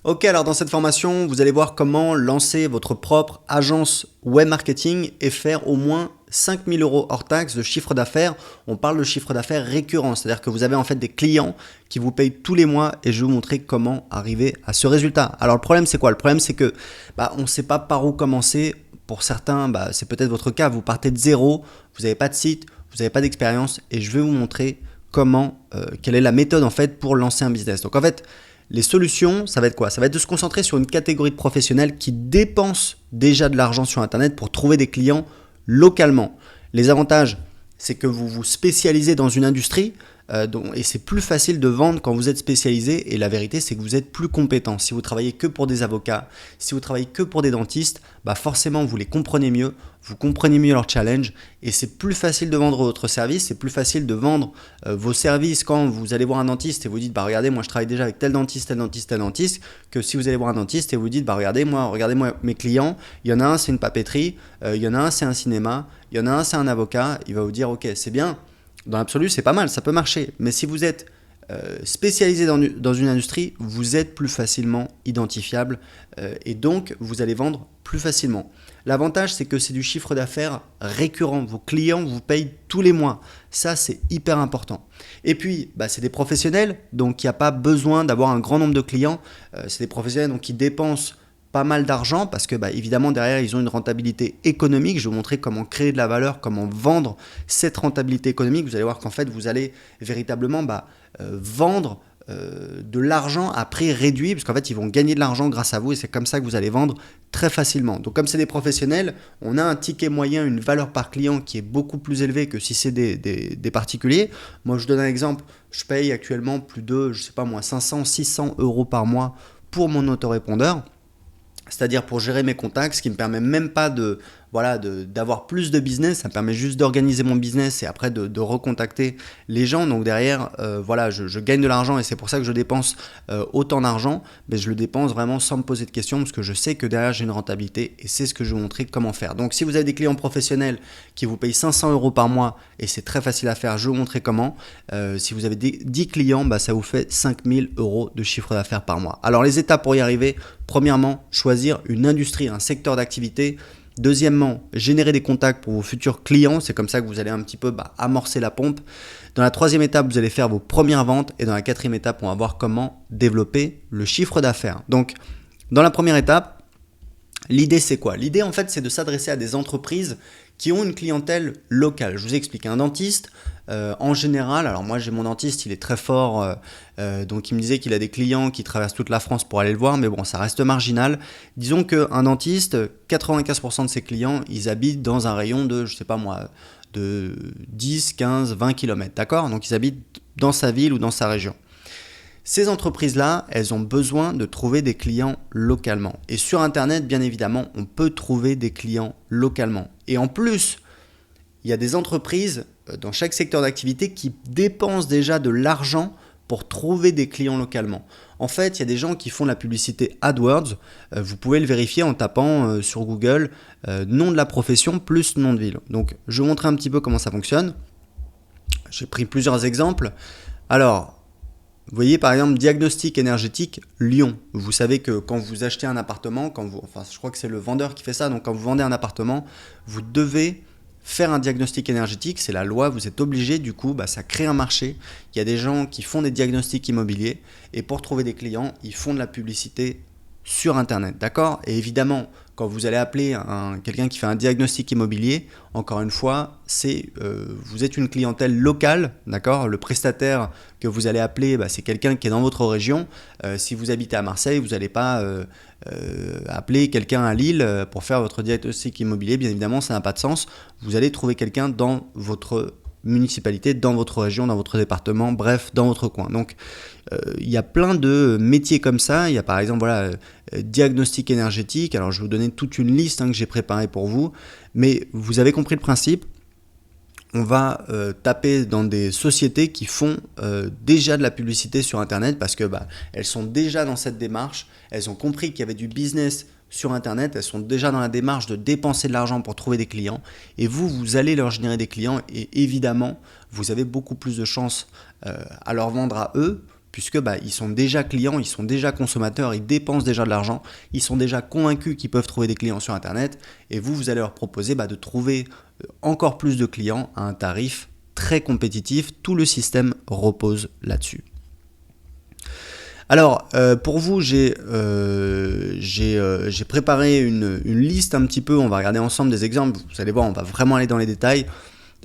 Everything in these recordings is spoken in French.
Ok, alors dans cette formation, vous allez voir comment lancer votre propre agence web marketing et faire au moins 5 000 € hors taxe de chiffre d'affaires. On parle de chiffre d'affaires récurrent, c'est-à-dire que vous avez en fait des clients qui vous payent tous les mois et je vais vous montrer comment arriver à ce résultat. Alors le problème c'est quoi? Le problème c'est que on ne sait pas par où commencer. Pour certains, c'est peut-être votre cas, vous partez de zéro, vous n'avez pas de site, vous n'avez pas d'expérience et je vais vous montrer quelle est la méthode en fait pour lancer un business. Donc en fait, les solutions, ça va être quoi? Ça va être de se concentrer sur une catégorie de professionnels qui dépensent déjà de l'argent sur Internet pour trouver des clients localement. Les avantages, c'est que vous vous spécialisez dans une industrie et c'est plus facile de vendre quand vous êtes spécialisé et la vérité, c'est que vous êtes plus compétent. Si vous travaillez que pour des avocats, si vous travaillez que pour des dentistes, forcément vous les comprenez mieux, vous comprenez mieux leurs challenges et c'est plus facile de vendre votre service, c'est plus facile de vendre vos services quand vous allez voir un dentiste et vous dites regardez, moi je travaille déjà avec tel dentiste, tel dentiste, tel dentiste, que si vous allez voir un dentiste et vous dites regardez moi mes clients, il y en a un c'est une papeterie, il y en a un c'est un cinéma, il y en a un c'est un avocat, il va vous dire ok c'est bien, dans l'absolu c'est pas mal, ça peut marcher, mais si vous êtes spécialisé dans une industrie, vous êtes plus facilement identifiable et donc vous allez vendre plus facilement. L'avantage, c'est que c'est du chiffre d'affaires récurrent. Vos clients vous payent tous les mois. Ça, c'est hyper important. Et puis, c'est des professionnels, donc il n'y a pas besoin d'avoir un grand nombre de clients. C'est des professionnels donc, qui dépensent pas mal d'argent parce que évidemment derrière ils ont une rentabilité économique. Je vais vous montrer comment créer de la valeur, comment vendre cette rentabilité économique. Vous allez voir qu'en fait vous allez véritablement vendre de l'argent à prix réduit parce qu'en fait ils vont gagner de l'argent grâce à vous et c'est comme ça que vous allez vendre très facilement. Donc comme c'est des professionnels, on a un ticket moyen, une valeur par client qui est beaucoup plus élevée que si c'est des particuliers. Moi je vous donne un exemple, je paye actuellement plus de, 500, 600 € par mois pour mon autorépondeur. C'est-à-dire pour gérer mes contacts, ce qui ne me permet même pas d'avoir plus de business, ça me permet juste d'organiser mon business et après de recontacter les gens. Donc derrière, je gagne de l'argent et c'est pour ça que je dépense autant d'argent, mais je le dépense vraiment sans me poser de questions parce que je sais que derrière j'ai une rentabilité et c'est ce que je vais vous montrer comment faire. Donc si vous avez des clients professionnels qui vous payent 500 € par mois et c'est très facile à faire, je vais vous montrer comment. Si vous avez 10 clients, ça vous fait 5 000 € de chiffre d'affaires par mois. Alors les étapes pour y arriver, premièrement, choisir une industrie, un secteur d'activité. Deuxièmement, générer des contacts pour vos futurs clients. C'est comme ça que vous allez un petit peu amorcer la pompe. Dans la troisième étape, vous allez faire vos premières ventes. Et dans la quatrième étape, on va voir comment développer le chiffre d'affaires. Donc, dans la première étape, l'idée c'est quoi? L'idée en fait c'est de s'adresser à des entreprises qui ont une clientèle locale. Je vous explique, un dentiste en général, alors moi j'ai mon dentiste, il est très fort, donc il me disait qu'il a des clients qui traversent toute la France pour aller le voir, mais bon ça reste marginal. Disons qu'un dentiste, 95% de ses clients, ils habitent dans un rayon de, de 10, 15, 20 km, d'accord? Donc ils habitent dans sa ville ou dans sa région. Ces entreprises-là, elles ont besoin de trouver des clients localement. Et sur Internet, bien évidemment, on peut trouver des clients localement. Et en plus, il y a des entreprises dans chaque secteur d'activité qui dépensent déjà de l'argent pour trouver des clients localement. En fait, il y a des gens qui font de la publicité AdWords. Vous pouvez le vérifier en tapant sur Google nom de la profession plus nom de ville. Donc, je vais vous montrer un petit peu comment ça fonctionne. J'ai pris plusieurs exemples. Alors, vous voyez par exemple diagnostic énergétique Lyon. Vous savez que quand vous achetez un appartement, je crois que c'est le vendeur qui fait ça, donc quand vous vendez un appartement, vous devez faire un diagnostic énergétique, c'est la loi, vous êtes obligé, du coup ça crée un marché. Il y a des gens qui font des diagnostics immobiliers et pour trouver des clients, ils font de la publicité sur Internet, d'accord? Et évidemment, quand vous allez appeler quelqu'un qui fait un diagnostic immobilier, encore une fois, vous êtes une clientèle locale, d'accord? Le prestataire que vous allez appeler, c'est quelqu'un qui est dans votre région. Si vous habitez à Marseille, vous n'allez pas appeler quelqu'un à Lille pour faire votre diagnostic immobilier. Bien évidemment, ça n'a pas de sens. Vous allez trouver quelqu'un dans votre municipalité, dans votre région, dans votre département, bref, dans votre coin. Donc, il y a plein de métiers comme ça. Il y a par exemple diagnostic énergétique. Alors, je vais vous donner toute une liste que j'ai préparée pour vous. Mais vous avez compris le principe. On va taper dans des sociétés qui font déjà de la publicité sur Internet parce que elles sont déjà dans cette démarche. Elles ont compris qu'il y avait du business sur Internet, elles sont déjà dans la démarche de dépenser de l'argent pour trouver des clients et vous allez leur générer des clients et évidemment, vous avez beaucoup plus de chances à leur vendre à eux puisque ils sont déjà clients, ils sont déjà consommateurs, ils dépensent déjà de l'argent, ils sont déjà convaincus qu'ils peuvent trouver des clients sur Internet, et vous allez leur proposer de trouver encore plus de clients à un tarif très compétitif. Tout le système repose là-dessus. Alors, pour vous, j'ai préparé une liste un petit peu, on va regarder ensemble des exemples, vous allez voir, on va vraiment aller dans les détails.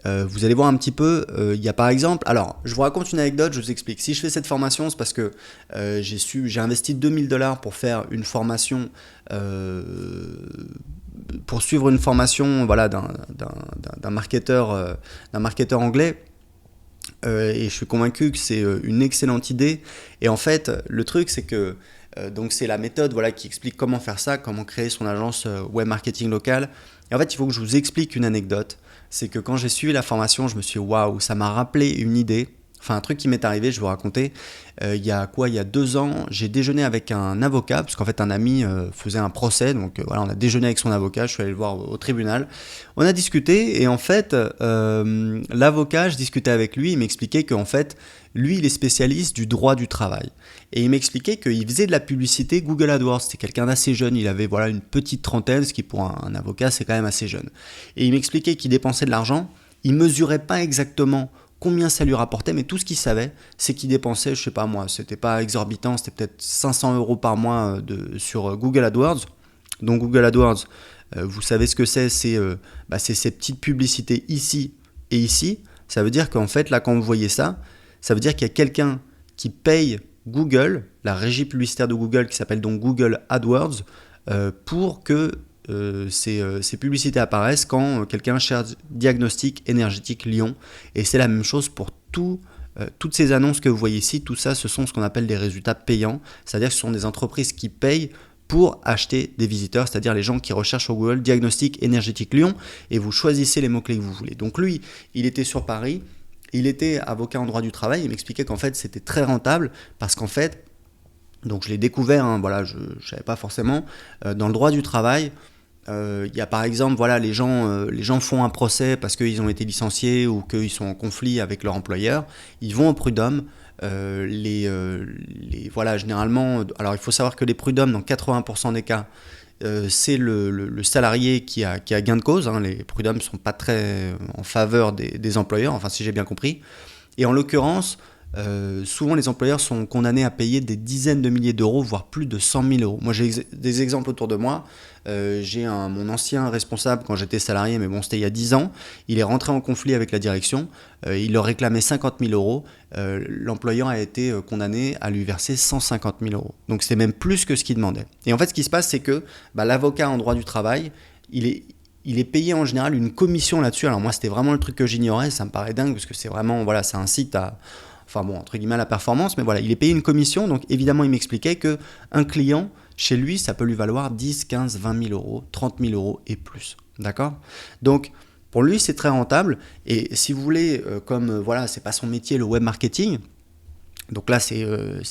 Vous allez voir un petit peu, il y a par exemple, alors je vous raconte une anecdote, je vous explique. Si je fais cette formation, c'est parce que j'ai investi 2000$ pour faire une formation, pour suivre une formation d'un marketeur anglais. Et je suis convaincu que c'est une excellente idée. Et en fait, le truc, c'est que donc c'est la méthode qui explique comment faire ça, comment créer son agence web marketing locale. Et en fait, il faut que je vous explique une anecdote. C'est que quand j'ai suivi la formation, je me suis dit waouh, ça m'a rappelé une idée. Enfin, un truc qui m'est arrivé, je vais vous raconter. Il y a 2 ans, j'ai déjeuné avec un avocat, parce qu'en fait, un ami faisait un procès. Donc voilà, on a déjeuné avec son avocat, je suis allé le voir au tribunal. On a discuté, et en fait, l'avocat, je discutais avec lui, il m'expliquait qu'en fait, lui, il est spécialiste du droit du travail. Et il m'expliquait qu'il faisait de la publicité Google AdWords. C'était quelqu'un d'assez jeune, il avait une petite trentaine, ce qui pour un avocat, c'est quand même assez jeune. Et il m'expliquait qu'il dépensait de l'argent, il ne mesurait pas exactement combien ça lui rapportait, mais tout ce qu'il savait, c'est qu'il dépensait, je sais pas moi, c'était pas exorbitant, c'était peut-être 500€ par mois sur Google AdWords. Donc Google AdWords, vous savez ce que c'est ces petites publicités ici et ici. Ça veut dire qu'en fait, là, quand vous voyez ça, ça veut dire qu'il y a quelqu'un qui paye Google, la régie publicitaire de Google qui s'appelle donc Google AdWords, pour que ces publicités apparaissent quand quelqu'un cherche diagnostic énergétique Lyon. Et c'est la même chose pour toutes ces annonces que vous voyez ici. Tout ça, ce sont ce qu'on appelle des résultats payants. C'est-à-dire que ce sont des entreprises qui payent pour acheter des visiteurs, c'est-à-dire les gens qui recherchent sur Google diagnostic énergétique Lyon, et vous choisissez les mots-clés que vous voulez. Donc lui, il était sur Paris, il était avocat en droit du travail, il m'expliquait qu'en fait c'était très rentable parce qu'en fait, donc je l'ai découvert, je ne savais pas forcément, dans le droit du travail, il y a par exemple, les gens font un procès parce qu'ils ont été licenciés ou qu'ils sont en conflit avec leur employeur, ils vont au prud'homme. Généralement, alors il faut savoir que les prud'hommes, dans 80% des cas, c'est le salarié qui a gain de cause. Les prud'hommes ne sont pas très en faveur des employeurs, enfin si j'ai bien compris. Et en l'occurrence, souvent les employeurs sont condamnés à payer des dizaines de milliers d'euros, voire plus de 100 000 €. Moi j'ai des exemples autour de moi. J'ai mon ancien responsable quand j'étais salarié, mais bon c'était il y a 10 ans, il est rentré en conflit avec la direction, il leur réclamait 50 000 €, l'employeur a été condamné à lui verser 150 000 €. Donc c'est même plus que ce qu'il demandait. Et en fait ce qui se passe c'est que l'avocat en droit du travail, il est payé en général une commission là-dessus. Alors moi c'était vraiment le truc que j'ignorais, ça me paraît dingue parce que c'est vraiment, c'est un site entre guillemets à la performance, mais il est payé une commission. Donc évidemment il m'expliquait qu'un client, chez lui, ça peut lui valoir 10, 15, 20 000 €, 30 000 € et plus. D'accord ? Donc, pour lui, c'est très rentable. Et si vous voulez, c'est pas son métier, le web marketing. Donc là, c'est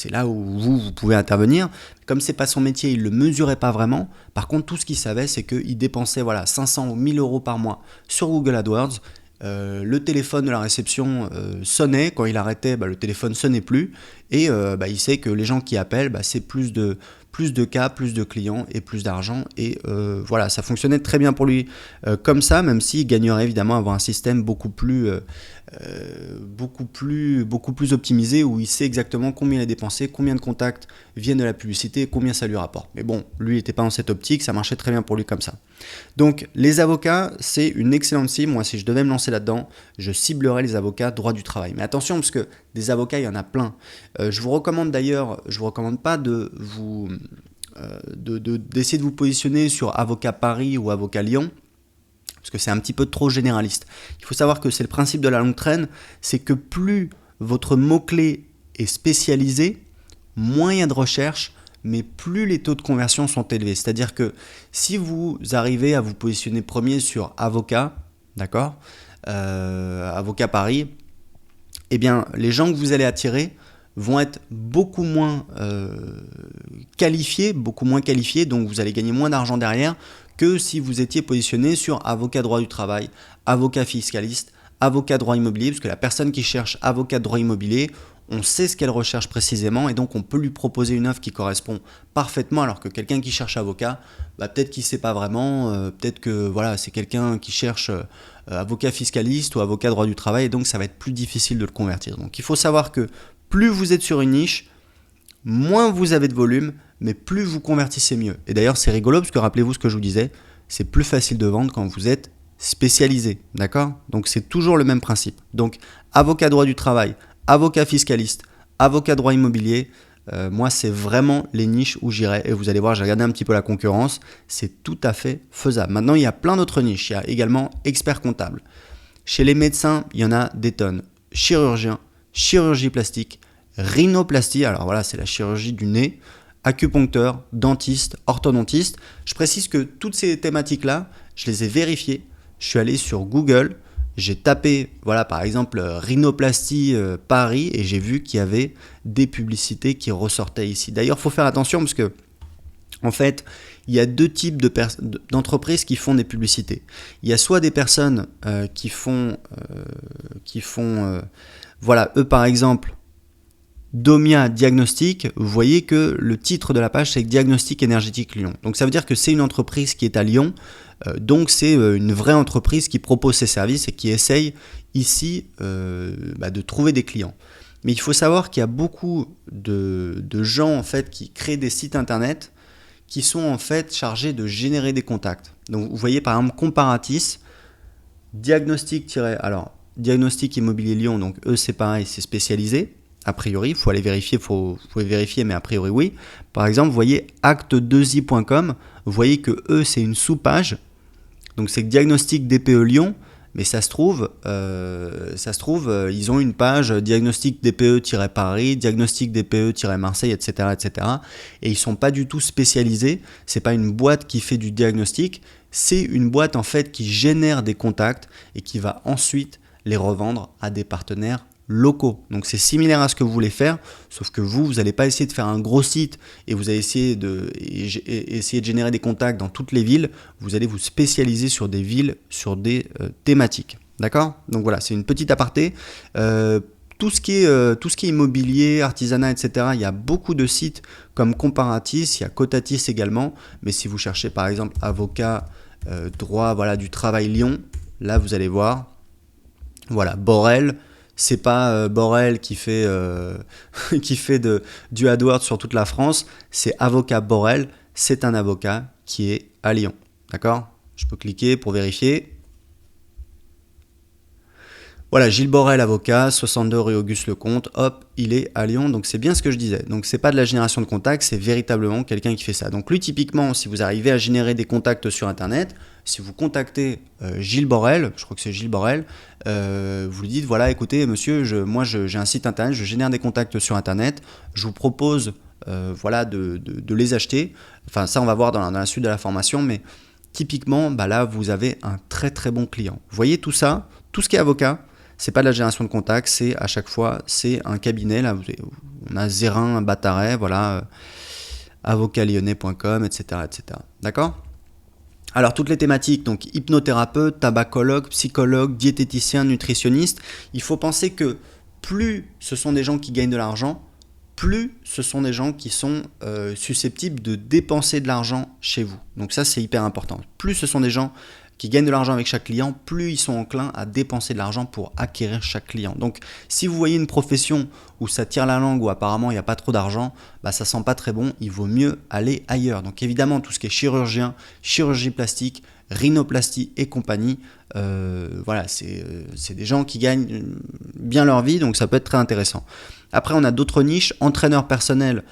là où vous pouvez intervenir. Comme c'est pas son métier, il le mesurait pas vraiment. Par contre, tout ce qu'il savait, c'est qu'il dépensait 500 ou 1000 € par mois sur Google AdWords. Le téléphone de la réception sonnait. Quand il arrêtait, le téléphone sonnait plus. Et il sait que les gens qui appellent, c'est plus de cas, plus de clients et plus d'argent. Et ça fonctionnait très bien pour lui comme ça, même s'il gagnerait évidemment à avoir un système beaucoup plus optimisé, où il sait exactement combien il a dépensé, combien de contacts viennent de la publicité et combien ça lui rapporte. Mais bon, lui, il n'était pas dans cette optique, ça marchait très bien pour lui comme ça. Donc, les avocats, c'est une excellente cible. Moi, si je devais me lancer là-dedans, je ciblerais les avocats droit du travail. Mais attention, parce que des avocats, il y en a plein. Je vous recommande pas d'essayer de vous positionner sur avocat Paris ou avocat Lyon, parce que c'est un petit peu trop généraliste. Il faut savoir que c'est le principe de la longue traîne, c'est que plus votre mot-clé est spécialisé, moins il y a de recherche, mais plus les taux de conversion sont élevés. C'est-à-dire que si vous arrivez à vous positionner premier sur avocat, d'accord, avocat Paris, eh bien les gens que vous allez attirer vont être beaucoup moins qualifiés, donc vous allez gagner moins d'argent derrière que si vous étiez positionné sur avocat droit du travail, avocat fiscaliste, avocat droit immobilier, parce que la personne qui cherche avocat droit immobilier, on sait ce qu'elle recherche précisément et donc on peut lui proposer une offre qui correspond parfaitement, alors que quelqu'un qui cherche avocat, peut-être qu'il ne sait pas vraiment, peut-être que voilà, c'est quelqu'un qui cherche avocat fiscaliste ou avocat droit du travail et donc ça va être plus difficile de le convertir. Donc il faut savoir que plus vous êtes sur une niche, moins vous avez de volume, mais plus vous convertissez mieux. Et d'ailleurs c'est rigolo parce que rappelez-vous ce que je vous disais, c'est plus facile de vendre quand vous êtes spécialisé, d'accord? Donc c'est toujours le même principe. Donc avocat droit du travail, avocat fiscaliste, avocat droit immobilier, moi c'est vraiment les niches où j'irai et vous allez voir, j'ai regardé un petit peu la concurrence, c'est tout à fait faisable. Maintenant il y a plein d'autres niches, il y a également expert comptable. Chez les médecins, il y en a des tonnes. Chirurgien, chirurgie plastique, rhinoplastie, alors voilà c'est la chirurgie du nez, acupuncteur, dentiste, orthodontiste. Je précise que toutes ces thématiques-là, je les ai vérifiées. Je suis allé sur Google, j'ai tapé, voilà, par exemple, rhinoplastie Paris et j'ai vu qu'il y avait des publicités qui ressortaient ici. D'ailleurs, il faut faire attention parce que, en fait, il y a deux types d'entreprises qui font des publicités. Il y a soit des personnes qui font voilà, eux par exemple, Domia Diagnostic, vous voyez que le titre de la page c'est Diagnostic énergétique Lyon. Donc ça veut dire que c'est une entreprise qui est à Lyon, donc c'est une vraie entreprise qui propose ses services et qui essaye ici de trouver des clients. Mais il faut savoir qu'il y a beaucoup de gens en fait qui créent des sites internet qui sont en fait chargés de générer des contacts. Donc vous voyez par exemple Comparatis, Diagnostic Immobilier Lyon, donc eux c'est pareil, c'est spécialisé. A priori, il faut aller vérifier, vous pouvez vérifier, mais a priori oui. Par exemple, vous voyez acte2i.com, vous voyez que eux, c'est une sous-page. Donc c'est Diagnostic DPE Lyon, mais ça se trouve, ils ont une page Diagnostic DPE-Paris, Diagnostic DPE-Marseille, etc., etc. Et ils ne sont pas du tout spécialisés. Ce n'est pas une boîte qui fait du diagnostic, c'est une boîte en fait qui génère des contacts et qui va ensuite les revendre à des partenaires locaux. Donc c'est similaire à ce que vous voulez faire, sauf que vous n'allez pas essayer de faire un gros site et vous allez essayer de générer des contacts dans toutes les villes. Vous allez vous spécialiser sur des villes, sur des thématiques. D'accord? Donc voilà, c'est une petite aparté. Tout ce qui est immobilier, artisanat, etc., il y a beaucoup de sites comme Comparatis, il y a Cotatis également, mais si vous cherchez par exemple avocat, droit du travail Lyon, là vous allez voir, voilà, Borel. C'est pas Borel qui fait du AdWords sur toute la France, c'est avocat Borel, c'est un avocat qui est à Lyon. D'accord? Je peux cliquer pour vérifier. Voilà, Gilles Borel, avocat, 62 rue Auguste Lecomte, hop, il est à Lyon, donc c'est bien ce que je disais. Donc c'est pas de la génération de contacts, c'est véritablement quelqu'un qui fait ça. Donc lui, typiquement, si vous arrivez à générer des contacts sur Internet, si vous contactez Gilles Borel, je crois que c'est Gilles Borel, vous lui dites, voilà, écoutez, monsieur, j'ai un site Internet, je génère des contacts sur Internet, je vous propose de les acheter. Enfin, ça, on va voir dans la suite de la formation, mais typiquement, là, vous avez un très très bon client. Vous voyez tout ça, tout ce qui est avocat, c'est pas de la génération de contacts, c'est à chaque fois, c'est un cabinet. Là, on a Zérin, Bataret, voilà, avocatlyonnais.com, etc., etc. D'accord? Alors, toutes les thématiques, donc hypnothérapeute, tabacologue, psychologue, diététicien, nutritionniste, il faut penser que plus ce sont des gens qui gagnent de l'argent, plus ce sont des gens qui sont susceptibles de dépenser de l'argent chez vous. Donc ça, c'est hyper important. Plus ce sont des gens qui gagnent de l'argent avec chaque client, plus ils sont enclins à dépenser de l'argent pour acquérir chaque client. Donc si vous voyez une profession où ça tire la langue, où apparemment il n'y a pas trop d'argent, ça sent pas très bon, il vaut mieux aller ailleurs. Donc évidemment, tout ce qui est chirurgien, chirurgie plastique, rhinoplastie et compagnie, c'est des gens qui gagnent bien leur vie, donc ça peut être très intéressant. Après, on a d'autres niches, entraîneur personnel.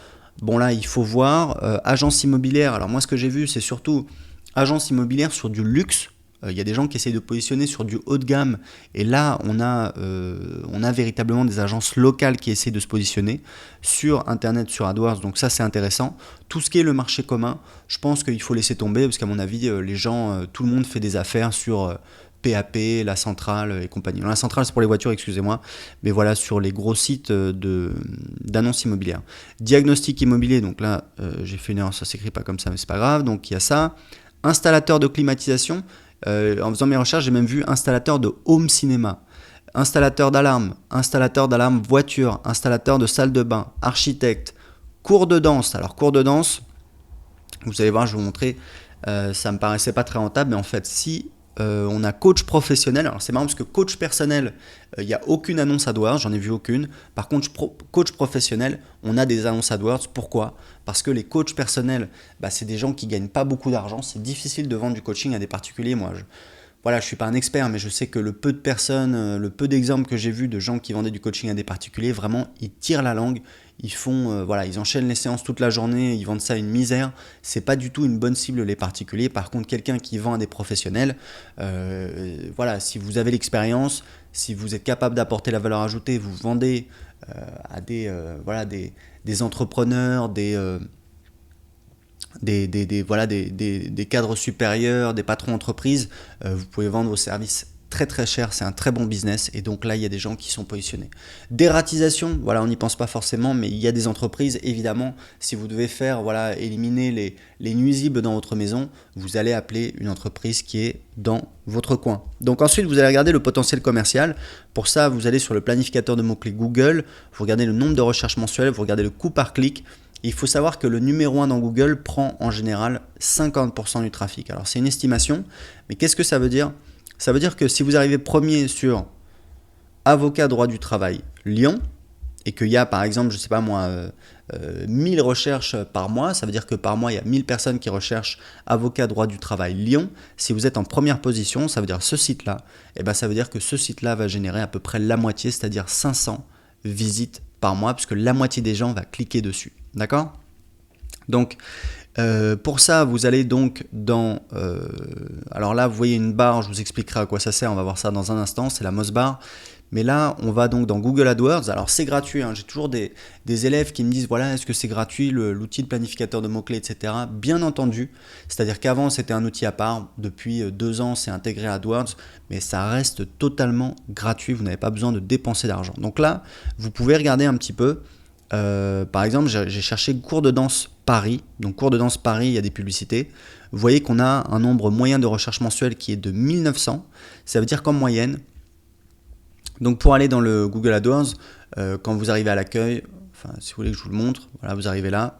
Bon là, il faut voir, agence immobilière. Alors moi, ce que j'ai vu, c'est surtout agence immobilière sur du luxe. Il y a des gens qui essayent de positionner sur du haut de gamme et là on a véritablement des agences locales qui essayent de se positionner sur Internet, sur AdWords, donc ça c'est intéressant. Tout ce qui est le marché commun, je pense qu'il faut laisser tomber parce qu'à mon avis les gens, tout le monde fait des affaires sur PAP, La Centrale et compagnie. La Centrale c'est pour les voitures, excusez-moi, mais voilà, sur les gros sites d'annonces immobilières. Diagnostic immobilier, donc là j'ai fait une erreur, ça s'écrit pas comme ça mais c'est pas grave, donc il y a ça. Installateur de climatisation, en faisant mes recherches, j'ai même vu installateur de home cinéma. installateur d'alarme voiture, installateur de salle de bain, architecte, cours de danse. Alors cours de danse, vous allez voir, je vais vous montrer, ça me paraissait pas très rentable, mais en fait si on a coach professionnel, alors c'est marrant parce que coach personnel, il n'y a aucune annonce AdWords, j'en ai vu aucune. Par contre, coach professionnel, on a des annonces AdWords. Pourquoi? Parce que les coachs personnels, c'est des gens qui gagnent pas beaucoup d'argent. C'est difficile de vendre du coaching à des particuliers. Moi, je suis pas un expert, mais je sais que le peu de personnes, le peu d'exemples que j'ai vus de gens qui vendaient du coaching à des particuliers, vraiment, ils tirent la langue. Ils font, ils enchaînent les séances toute la journée, ils vendent ça à une misère. C'est pas du tout une bonne cible les particuliers. Par contre, quelqu'un qui vend à des professionnels, si vous avez l'expérience, si vous êtes capable d'apporter la valeur ajoutée, vous vendez à des entrepreneurs, des cadres supérieurs, des patrons d'entreprise, vous pouvez vendre vos services très très cher, c'est un très bon business et donc là il y a des gens qui sont positionnés. Dératisation, on n'y pense pas forcément, mais il y a des entreprises, évidemment, si vous devez faire, éliminer les nuisibles dans votre maison, vous allez appeler une entreprise qui est dans votre coin. Donc ensuite vous allez regarder le potentiel commercial. Pour ça vous allez sur le planificateur de mots-clés Google, vous regardez le nombre de recherches mensuelles, vous regardez le coût par clic. Il faut savoir que le numéro 1 dans Google prend en général 50% du trafic. Alors c'est une estimation, mais qu'est-ce que ça veut dire? Ça veut dire que si vous arrivez premier sur avocat droit du travail Lyon, et qu'il y a par exemple, 1000 recherches par mois, ça veut dire que par mois il y a 1000 personnes qui recherchent avocat droit du travail Lyon. Si vous êtes en première position, ça veut dire ce site-là, ça veut dire que ce site-là va générer à peu près la moitié, c'est-à-dire 500 visites par mois, puisque la moitié des gens va cliquer dessus. D'accord? Donc, pour ça, vous allez donc dans... alors là, vous voyez une barre, je vous expliquerai à quoi ça sert, on va voir ça dans un instant, c'est la Mossbar. Mais là, on va donc dans Google AdWords. Alors, c'est gratuit, j'ai toujours des élèves qui me disent, est-ce que c'est gratuit, l'outil de planificateur de mots-clés, etc. Bien entendu, c'est-à-dire qu'avant, c'était un outil à part. Depuis 2 ans, c'est intégré à AdWords, mais ça reste totalement gratuit. Vous n'avez pas besoin de dépenser d'argent. Donc là, vous pouvez regarder un petit peu. Par exemple, j'ai cherché cours de danse Paris. Donc cours de danse Paris, il y a des publicités. Vous voyez qu'on a un nombre moyen de recherches mensuelles qui est de 1900. Ça veut dire qu'en moyenne, donc pour aller dans le Google AdWords, quand vous arrivez à l'accueil, si vous voulez que je vous le montre, voilà, vous arrivez là.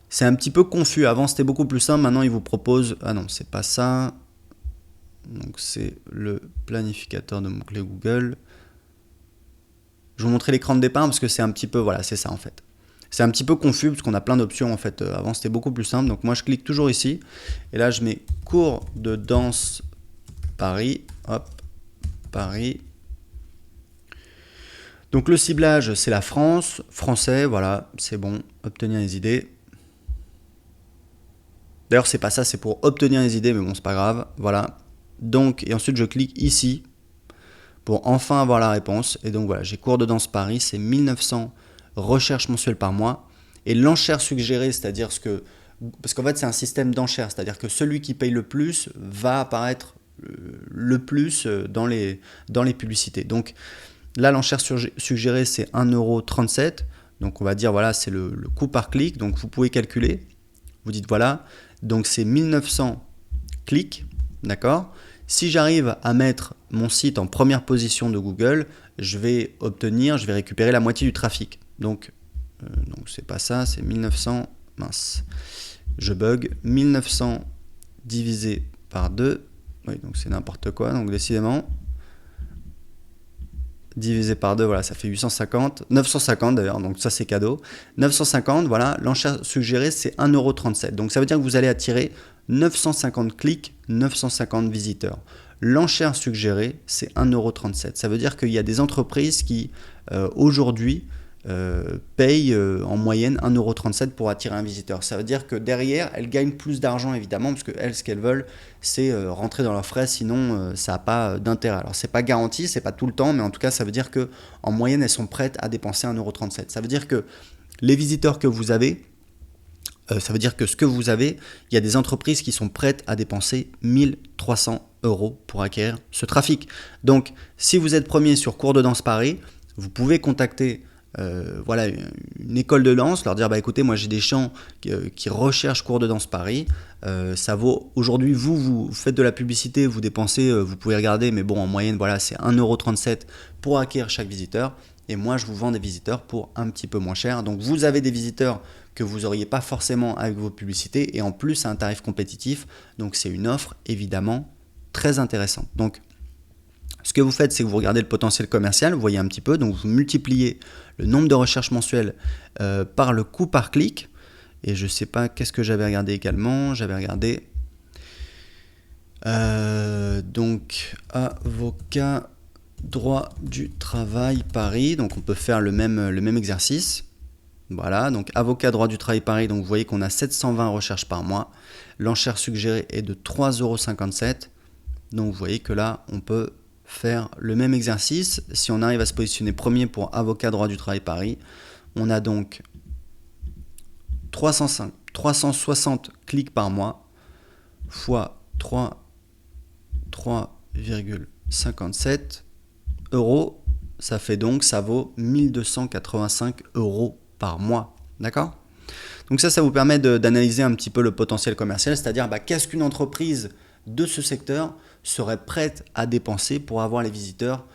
C'est un petit peu confus. Avant, c'était beaucoup plus simple. Maintenant, il vous propose... Ah non, c'est pas ça. Donc c'est le planificateur de mots-clés Google. Je vais vous montrer l'écran de départ parce que c'est un petit peu, c'est ça en fait. C'est un petit peu confus parce qu'on a plein d'options en fait. Avant c'était beaucoup plus simple. Donc moi je clique toujours ici et là je mets cours de danse Paris. Hop, Paris. Donc le ciblage c'est la France, français, voilà, c'est bon. Obtenir les idées. D'ailleurs c'est pas ça, c'est pour obtenir les idées, mais bon c'est pas grave. Voilà. Donc et ensuite je clique ici pour enfin avoir la réponse. Et donc voilà, j'ai cours de danse Paris, c'est 1900 recherches mensuelles par mois. Et l'enchère suggérée, c'est-à-dire parce qu'en fait c'est un système d'enchère, c'est-à-dire que celui qui paye le plus va apparaître le plus dans les publicités. Donc là, l'enchère suggérée, c'est 1,37 €. Donc on va dire, c'est le coût par clic. Donc vous pouvez calculer. Vous dites voilà, donc c'est 1900 clics, d'accord? Si j'arrive à mettre mon site en première position de Google, je vais récupérer la moitié du trafic. Donc c'est pas ça, c'est 1900, mince, je bug, 1900 divisé par 2, oui, donc c'est n'importe quoi, donc décidément, divisé par 2, voilà, ça fait 950 d'ailleurs, donc ça c'est cadeau, 950, voilà, l'enchère suggérée c'est 1,37 €, donc ça veut dire que vous allez attirer 950 clics, 950 visiteurs. L'enchère suggérée, c'est 1,37 €. Ça veut dire qu'il y a des entreprises qui, aujourd'hui, payent en moyenne 1,37 € pour attirer un visiteur. Ça veut dire que derrière, elles gagnent plus d'argent, évidemment, parce qu'elles, ce qu'elles veulent, c'est rentrer dans leurs frais, sinon ça n'a pas d'intérêt. Alors, c'est pas garanti, c'est pas tout le temps, mais en tout cas, ça veut dire qu'en moyenne, elles sont prêtes à dépenser 1,37 €. Ça veut dire que les visiteurs que vous avez, ça veut dire que ce que vous avez, il y a des entreprises qui sont prêtes à dépenser 1300 € pour acquérir ce trafic. Donc, si vous êtes premier sur cours de danse Paris, vous pouvez contacter voilà, une école de danse, leur dire bah écoutez, moi j'ai des gens qui recherchent cours de danse Paris, ça vaut aujourd'hui, vous faites de la publicité, vous dépensez, vous pouvez regarder, mais bon en moyenne voilà c'est 1,37 € pour acquérir chaque visiteur, et moi je vous vends des visiteurs pour un petit peu moins cher. Donc vous avez des visiteurs que vous n'auriez pas forcément avec vos publicités, et en plus à un tarif compétitif, donc c'est une offre évidemment très intéressante. Donc ce que vous faites, c'est que vous regardez le potentiel commercial, vous voyez un petit peu, donc vous multipliez le nombre de recherches mensuelles par le coût par clic. Et je ne sais pas qu'est-ce que j'avais regardé également. J'avais regardé donc avocat droit du travail Paris. Donc on peut faire le même exercice. Voilà, donc avocat droit du travail Paris. Donc vous voyez qu'on a 720 recherches par mois. L'enchère suggérée est de 3,57 €. Donc vous voyez que là, on peut faire le même exercice. Si on arrive à se positionner premier pour avocat droit du travail Paris, on a donc 360 clics par mois fois 3,57 €. Ça fait donc, ça vaut 1285 € par mois. D'accord ? Donc ça vous permet d'analyser un petit peu le potentiel commercial, c'est-à-dire qu'est-ce qu'une entreprise de ce secteur serait prête à dépenser pour avoir les visiteurs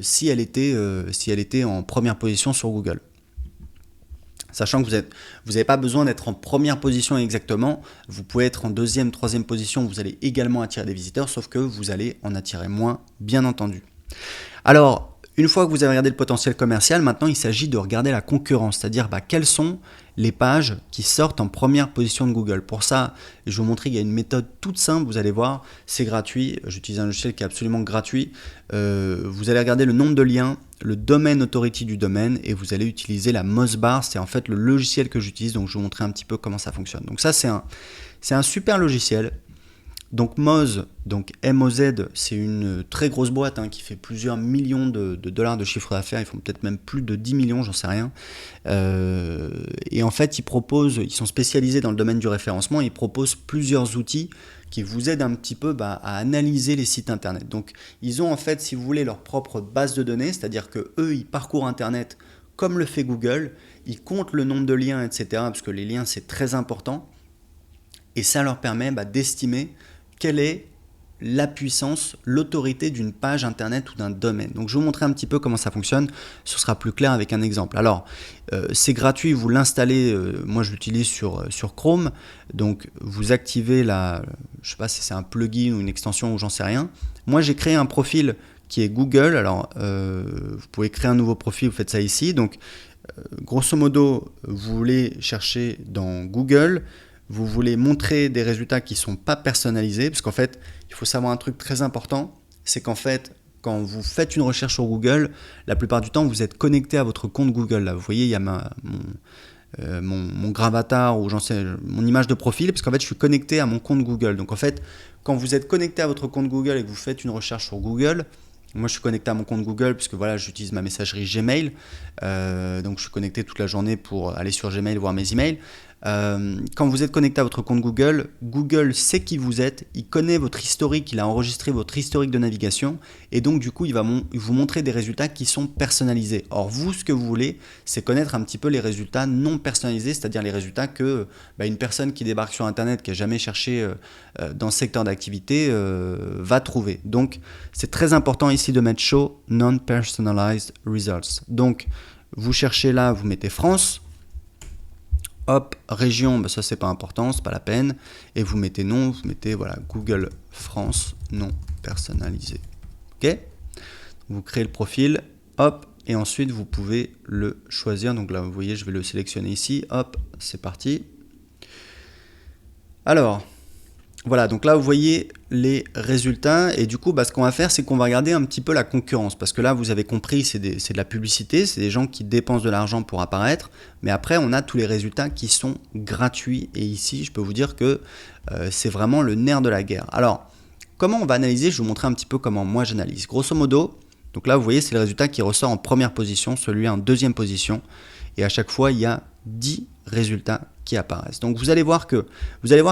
si elle était en première position sur Google. Sachant que vous n'avez pas besoin d'être en première position exactement, vous pouvez être en deuxième, troisième position, vous allez également attirer des visiteurs, sauf que vous allez en attirer moins, bien entendu. Alors, une fois que vous avez regardé le potentiel commercial, maintenant il s'agit de regarder la concurrence, c'est-à-dire quelles sont les pages qui sortent en première position de Google. Pour ça, je vais vous montrer qu'il y a une méthode toute simple, vous allez voir, c'est gratuit, j'utilise un logiciel qui est absolument gratuit. Vous allez regarder le nombre de liens, le domaine authority du domaine, et vous allez utiliser la Mozbar, c'est en fait le logiciel que j'utilise, donc je vais vous montrer un petit peu comment ça fonctionne. Donc ça c'est un super logiciel. Donc Moz, donc M-O-Z, c'est une très grosse boîte qui fait plusieurs millions de dollars de chiffre d'affaires, ils font peut-être même plus de 10 millions, j'en sais rien. Et en fait, ils sont spécialisés dans le domaine du référencement, et ils proposent plusieurs outils qui vous aident un petit peu à analyser les sites internet. Donc ils ont en fait, si vous voulez, leur propre base de données, c'est-à-dire que eux, ils parcourent internet comme le fait Google, ils comptent le nombre de liens, etc., parce que les liens, c'est très important, et ça leur permet d'estimer quelle est la puissance, l'autorité d'une page internet ou d'un domaine. Donc je vais vous montrer un petit peu comment ça fonctionne, ce sera plus clair avec un exemple. Alors c'est gratuit, vous l'installez, moi je l'utilise sur Chrome, donc vous activez je sais pas si c'est un plugin ou une extension ou j'en sais rien. Moi j'ai créé un profil qui est Google, alors vous pouvez créer un nouveau profil, vous faites ça ici, donc grosso modo vous voulez chercher dans Google, vous voulez montrer des résultats qui ne sont pas personnalisés, parce qu'en fait, il faut savoir un truc très important, c'est qu'en fait, quand vous faites une recherche sur Google, la plupart du temps, vous êtes connecté à votre compte Google. Là, vous voyez, il y a mon gravatar ou mon image de profil, parce qu'en fait, je suis connecté à mon compte Google. Donc en fait, quand vous êtes connecté à votre compte Google et que vous faites une recherche sur Google, moi, je suis connecté à mon compte Google puisque voilà, j'utilise ma messagerie Gmail. Donc, je suis connecté toute la journée pour aller sur Gmail voir mes emails. Quand vous êtes connecté à votre compte Google, Google sait qui vous êtes, il connaît votre historique, il a enregistré votre historique de navigation et donc du coup il va vous montrer des résultats qui sont personnalisés. Or vous, ce que vous voulez, c'est connaître un petit peu les résultats non personnalisés, c'est-à-dire les résultats que une personne qui débarque sur internet, qui n'a jamais cherché dans ce secteur d'activité, va trouver. Donc c'est très important ici de mettre Show Non-Personalized Results. Donc vous cherchez là, vous mettez France. Hop, région, ça c'est pas important, c'est pas la peine. Et vous mettez non, vous mettez voilà, Google France non personnalisé. Ok ? Vous créez le profil, hop, et ensuite vous pouvez le choisir. Donc là, vous voyez, je vais le sélectionner ici. Hop, c'est parti. Alors, voilà, donc là vous voyez les résultats et du coup ce qu'on va faire c'est qu'on va regarder un petit peu la concurrence parce que là vous avez compris c'est de la publicité, c'est des gens qui dépensent de l'argent pour apparaître, mais après on a tous les résultats qui sont gratuits et ici je peux vous dire que c'est vraiment le nerf de la guerre. Alors comment on va analyser? Je vais vous montrer un petit peu comment moi j'analyse. Grosso modo, donc là vous voyez c'est le résultat qui ressort en première position, celui en deuxième position et à chaque fois il y a 10 résultats qui apparaissent. Donc vous allez voir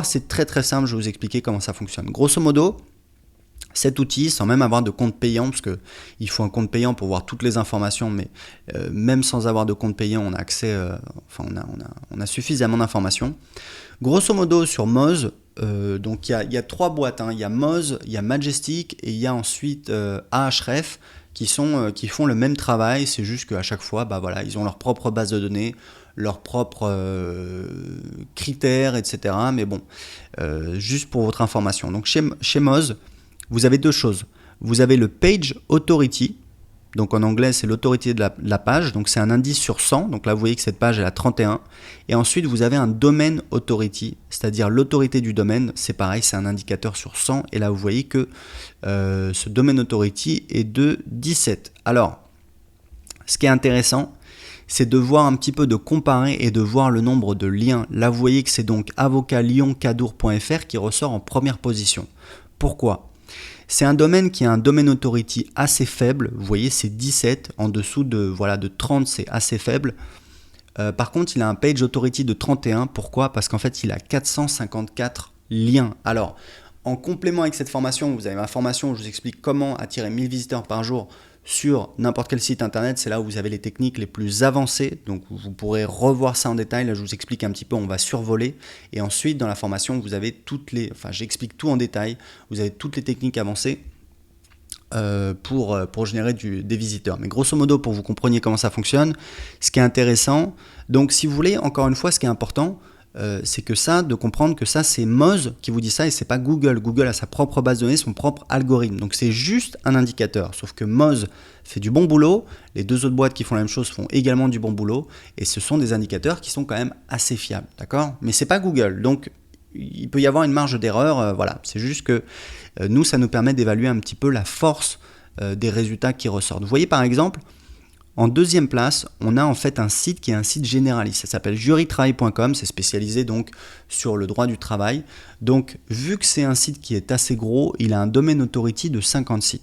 c'est très très simple, je vais vous expliquer comment ça fonctionne. Grosso modo, Cet outil, sans même avoir de compte payant, parce qu'il faut un compte payant pour voir toutes les informations, mais même sans avoir de compte payant, on a accès, on a suffisamment d'informations. Grosso modo, sur Moz, donc il y a 3 boîtes, hein. Il y a Moz, il y a Majestic et il y a ensuite Ahref qui font le même travail. C'est juste qu'à chaque fois, voilà, ils ont leur propre base de données, leurs propres critères, etc. Mais bon, juste pour votre information. Donc chez Moz, vous avez 2 choses. Vous avez le Page Authority, donc en anglais c'est l'autorité de la page, donc c'est un indice sur 100, donc là vous voyez que cette page elle a 31. Et ensuite vous avez un Domain Authority, c'est-à-dire l'autorité du domaine, c'est pareil, c'est un indicateur sur 100, et là vous voyez que ce Domain Authority est de 17. Alors, ce qui est intéressant, c'est de voir un petit peu, de comparer et de voir le nombre de liens. Là vous voyez que c'est donc avocatlioncadour.fr qui ressort en première position. Pourquoi ? C'est un domaine qui a un domain authority assez faible. Vous voyez, c'est 17. En dessous de 30, c'est assez faible. Par contre, il a un page authority de 31. Pourquoi ? Parce qu'en fait, il a 454 liens. Alors, en complément avec cette formation, vous avez ma formation où je vous explique comment attirer 1000 visiteurs par jour sur n'importe quel site internet. C'est là où vous avez les techniques les plus avancées, donc vous pourrez revoir ça en détail. Là je vous explique un petit peu, on va survoler, et ensuite dans la formation vous avez j'explique tout en détail, vous avez toutes les techniques avancées pour générer des visiteurs. Mais grosso modo, pour que vous compreniez comment ça fonctionne, ce qui est intéressant, donc si vous voulez, encore une fois, ce qui est important, c'est de comprendre que ça c'est Moz qui vous dit ça et c'est pas Google. Google a sa propre base de données, son propre algorithme, donc c'est juste un indicateur, sauf que Moz fait du bon boulot, les 2 autres boîtes qui font la même chose font également du bon boulot, et ce sont des indicateurs qui sont quand même assez fiables, d'accord ? Mais c'est pas Google, donc il peut y avoir une marge d'erreur, voilà, c'est juste que nous ça nous permet d'évaluer un petit peu la force des résultats qui ressortent. Vous voyez par exemple, en deuxième place, on a en fait un site qui est un site généraliste. Ça s'appelle jurytravail.com, c'est spécialisé donc sur le droit du travail. Donc, vu que c'est un site qui est assez gros, il a un domain authority de 56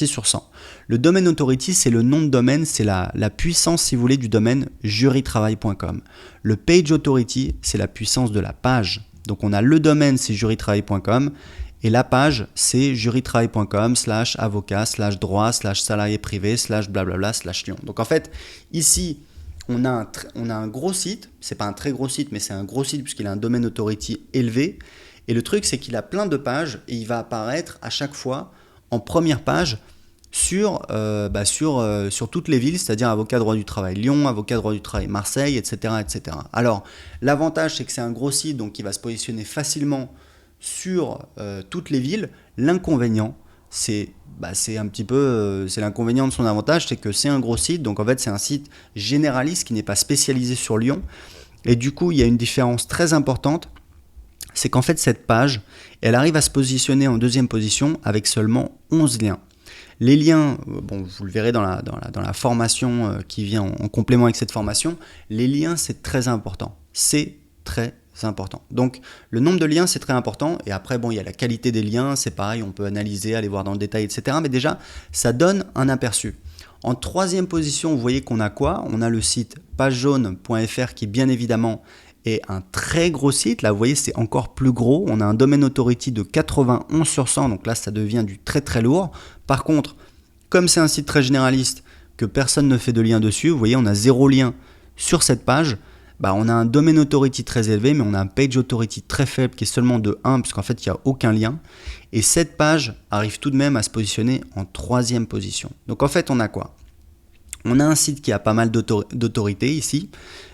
sur 100. Le domain authority, c'est le nom de domaine, c'est la puissance, si vous voulez, du domaine jurytravail.com. Le page authority, c'est la puissance de la page. Donc, on a le domaine, c'est jurytravail.com. Et la page, c'est jurytravail.com/avocat/droit/salarié privé/blablabla/Lyon. Donc en fait, ici, on a un gros site. C'est pas un très gros site, mais c'est un gros site puisqu'il a un domain authority élevé. Et le truc, c'est qu'il a plein de pages et il va apparaître à chaque fois en première page sur toutes les villes, c'est-à-dire avocat droit du travail Lyon, avocat droit du travail Marseille, etc., etc. Alors, l'avantage, c'est que c'est un gros site, donc il va se positionner facilement sur toutes les villes. L'inconvénient, c'est un petit peu c'est l'inconvénient de son avantage, c'est que c'est un gros site, donc en fait c'est un site généraliste qui n'est pas spécialisé sur Lyon, et du coup il y a une différence très importante, c'est qu'en fait cette page, elle arrive à se positionner en deuxième position avec seulement 11 liens. Les liens, vous le verrez dans la formation qui vient en complément avec cette formation, les liens c'est très important, c'est important. Donc le nombre de liens c'est très important, et après il y a la qualité des liens, c'est pareil, on peut analyser, aller voir dans le détail, etc. Mais déjà ça donne un aperçu. En troisième position, vous voyez qu'on a quoi ? On a le site pagejaune.fr qui bien évidemment est un très gros site. Là vous voyez c'est encore plus gros, on a un domain authority de 91 sur 100, donc là ça devient du très très lourd. Par contre, comme c'est un site très généraliste, que personne ne fait de lien dessus, vous voyez on a 0 lien sur cette page. On a un domain authority très élevé, mais on a un page authority très faible qui est seulement de 1, puisqu'en fait il n'y a aucun lien. Et cette page arrive tout de même à se positionner en troisième position. Donc en fait on a quoi ? On a un site qui a pas mal d'autorité ici,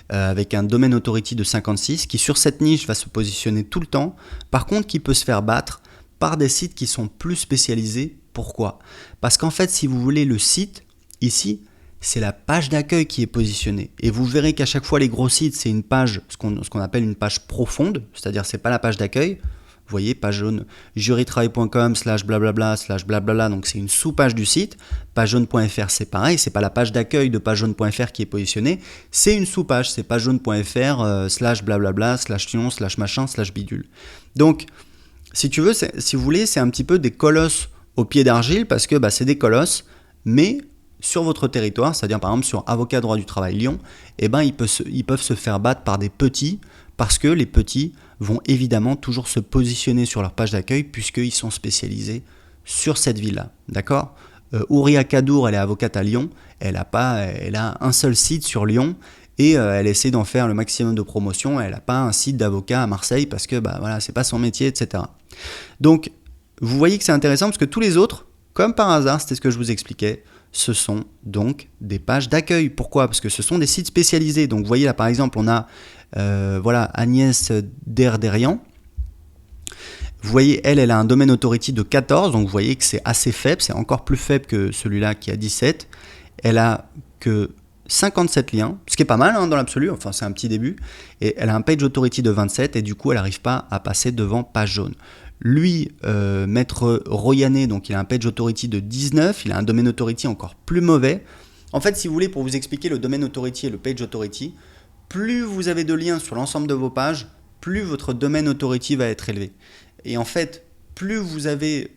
avec un domain authority de 56, qui sur cette niche va se positionner tout le temps, par contre qui peut se faire battre par des sites qui sont plus spécialisés. Pourquoi ? Parce qu'en fait si vous voulez, le site ici, c'est la page d'accueil qui est positionnée. Et vous verrez qu'à chaque fois, les gros sites, c'est une page, ce qu'on appelle une page profonde, c'est-à-dire c'est pas la page d'accueil. Vous voyez, page jaune, jurytravail.com/blablabla/blablabla, donc c'est une sous-page du site. Pagejaune.fr, c'est pareil, c'est pas la page d'accueil de pagejaune.fr qui est positionnée, c'est une sous-page, c'est pagejaune.fr/blablabla/Lyon/machin/bidule. Donc, si tu veux, si vous voulez, c'est un petit peu des colosses au pied d'argile, parce que c'est des colosses, mais sur votre territoire, c'est-à-dire par exemple sur avocat droit du travail Lyon, ils peuvent se faire battre par des petits, parce que les petits vont évidemment toujours se positionner sur leur page d'accueil puisqu'ils sont spécialisés sur cette ville-là, d'accord ? Ouria Kadour, elle est avocate à Lyon, elle a un seul site sur Lyon et elle essaie d'en faire le maximum de promotion. Elle n'a pas un site d'avocat à Marseille parce que c'est pas son métier, etc. Donc, vous voyez que c'est intéressant parce que tous les autres, comme par hasard, c'était ce que je vous expliquais, ce sont donc des pages d'accueil. Pourquoi ? Parce que ce sont des sites spécialisés. Donc, vous voyez là, par exemple, on a Agnès Derderian. Vous voyez, elle a un domaine authority de 14, donc vous voyez que c'est assez faible, c'est encore plus faible que celui-là qui a 17. Elle a que 57 liens, ce qui est pas mal dans l'absolu, enfin c'est un petit début, et elle a un page authority de 27, et du coup elle n'arrive pas à passer devant page jaune. Lui, Maître Royané, donc il a un page authority de 19, il a un domaine authority encore plus mauvais. En fait, si vous voulez, pour vous expliquer le domaine authority et le page authority, plus vous avez de liens sur l'ensemble de vos pages, plus votre domaine authority va être élevé. Et en fait, plus vous avez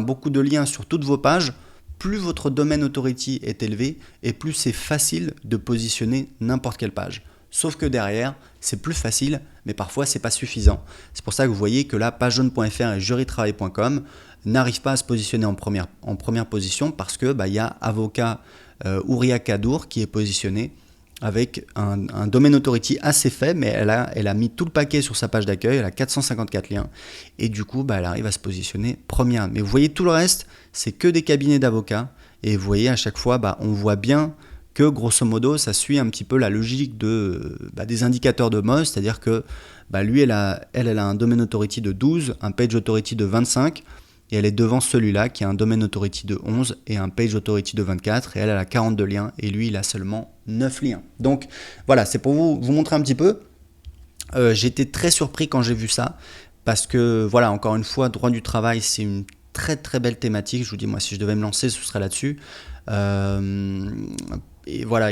beaucoup de liens sur toutes vos pages, plus votre domaine authority est élevé et plus c'est facile de positionner n'importe quelle page. Sauf que derrière, c'est plus facile, mais parfois c'est pas suffisant. C'est pour ça que vous voyez que là, pagejaune.fr et jurytravail.com n'arrivent pas à se positionner en première position parce que y a avocat Ouria Kadour qui est positionné avec un domaine authority assez faible, mais elle a mis tout le paquet sur sa page d'accueil, elle a 454 liens, et du coup, elle arrive à se positionner première. Mais vous voyez, tout le reste, c'est que des cabinets d'avocats, et vous voyez, à chaque fois, on voit bien que, grosso modo, ça suit un petit peu la logique des indicateurs de Moz, c'est-à-dire que lui, elle a un domaine authority de 12, un page authority de 25, et elle est devant celui-là qui a un domaine authority de 11 et un page authority de 24, et elle a 42 liens, et lui, il a seulement 9 liens. Donc voilà, c'est pour vous montrer un petit peu. J'étais très surpris quand j'ai vu ça, parce que voilà, encore une fois, droit du travail, c'est une très très belle thématique. Je vous dis, moi, si je devais me lancer, ce serait là-dessus. Et voilà,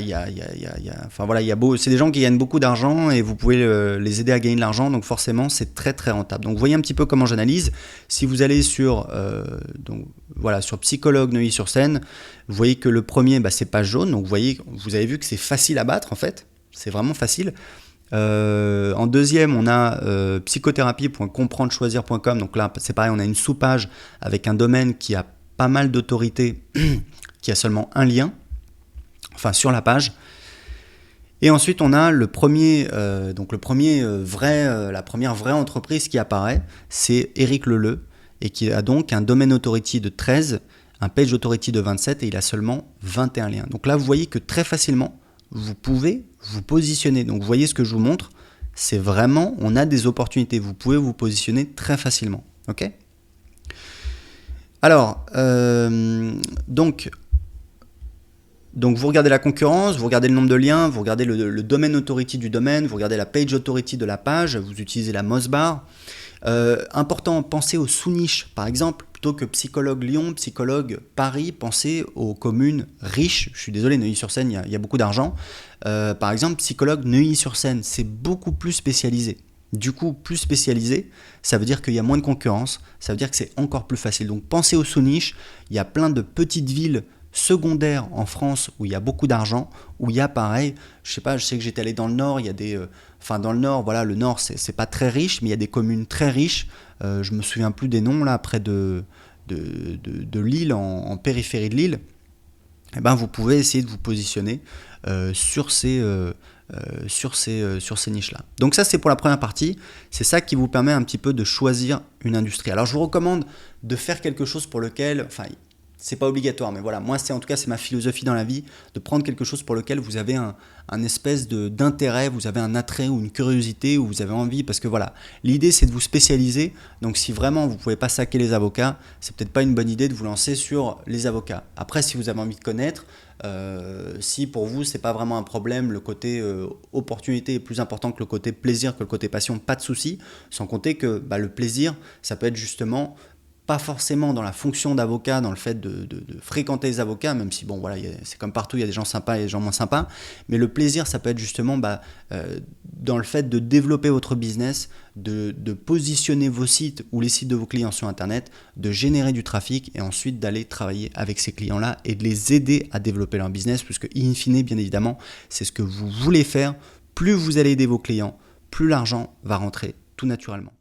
c'est des gens qui gagnent beaucoup d'argent et vous pouvez les aider à gagner de l'argent, donc forcément c'est très très rentable. Donc vous voyez un petit peu comment j'analyse. Si vous allez sur Psychologue Neuilly-sur-Seine, vous voyez que le premier c'est page jaune, donc vous avez vu que c'est facile à battre en fait, c'est vraiment facile. En deuxième, on a psychothérapie.comprendrechoisir.com, donc là c'est pareil, on a une sous-page avec un domaine qui a pas mal d'autorité, qui a seulement un lien. Enfin sur la page. Et ensuite on a la première vraie entreprise qui apparaît, c'est Eric Leleu, et qui a donc un domaine authority de 13, un page authority de 27, et il a seulement 21 liens. Donc là vous voyez que très facilement vous pouvez vous positionner. Donc vous voyez ce que je vous montre, c'est vraiment, on a des opportunités, vous pouvez vous positionner très facilement. Ok ? Alors, donc vous regardez la concurrence, vous regardez le nombre de liens, vous regardez le domaine authority du domaine, vous regardez la page authority de la page, vous utilisez la Mozbar. Important, pensez aux sous-niches. Par exemple, plutôt que psychologue Lyon, psychologue Paris, pensez aux communes riches. Je suis désolé, Neuilly-sur-Seine, il y a beaucoup d'argent. Par exemple, psychologue Neuilly-sur-Seine, c'est beaucoup plus spécialisé. Du coup, plus spécialisé, ça veut dire qu'il y a moins de concurrence, ça veut dire que c'est encore plus facile. Donc pensez aux sous-niches, il y a plein de petites villes secondaire en France où il y a beaucoup d'argent, où il y a pareil, je sais que j'étais allé dans le Nord, il y a dans le Nord, voilà, le Nord c'est pas très riche, mais il y a des communes très riches, je me souviens plus des noms là, près de Lille, en périphérie de Lille, et vous pouvez essayer de vous positionner sur ces niches-là. Donc ça, c'est pour la première partie. C'est ça qui vous permet un petit peu de choisir une industrie. Alors, je vous recommande de faire quelque chose pour lequel, c'est pas obligatoire, mais voilà, moi c'est ma philosophie dans la vie, de prendre quelque chose pour lequel vous avez un espèce d'intérêt, vous avez un attrait ou une curiosité, ou vous avez envie, parce que voilà, l'idée c'est de vous spécialiser. Donc si vraiment vous pouvez pas saquer les avocats, c'est peut-être pas une bonne idée de vous lancer sur les avocats. Après, si vous avez envie de connaître, si pour vous c'est pas vraiment un problème, le côté opportunité est plus important que le côté plaisir, que le côté passion, pas de souci, sans compter que le plaisir, ça peut être justement pas forcément dans la fonction d'avocat, dans le fait de fréquenter les avocats, même si c'est comme partout, il y a des gens sympas et des gens moins sympas, mais le plaisir, ça peut être justement dans le fait de développer votre business, de positionner vos sites ou les sites de vos clients sur Internet, de générer du trafic et ensuite d'aller travailler avec ces clients-là et de les aider à développer leur business, puisque in fine, bien évidemment, c'est ce que vous voulez faire plus vous allez aider vos clients, plus l'argent va rentrer tout naturellement.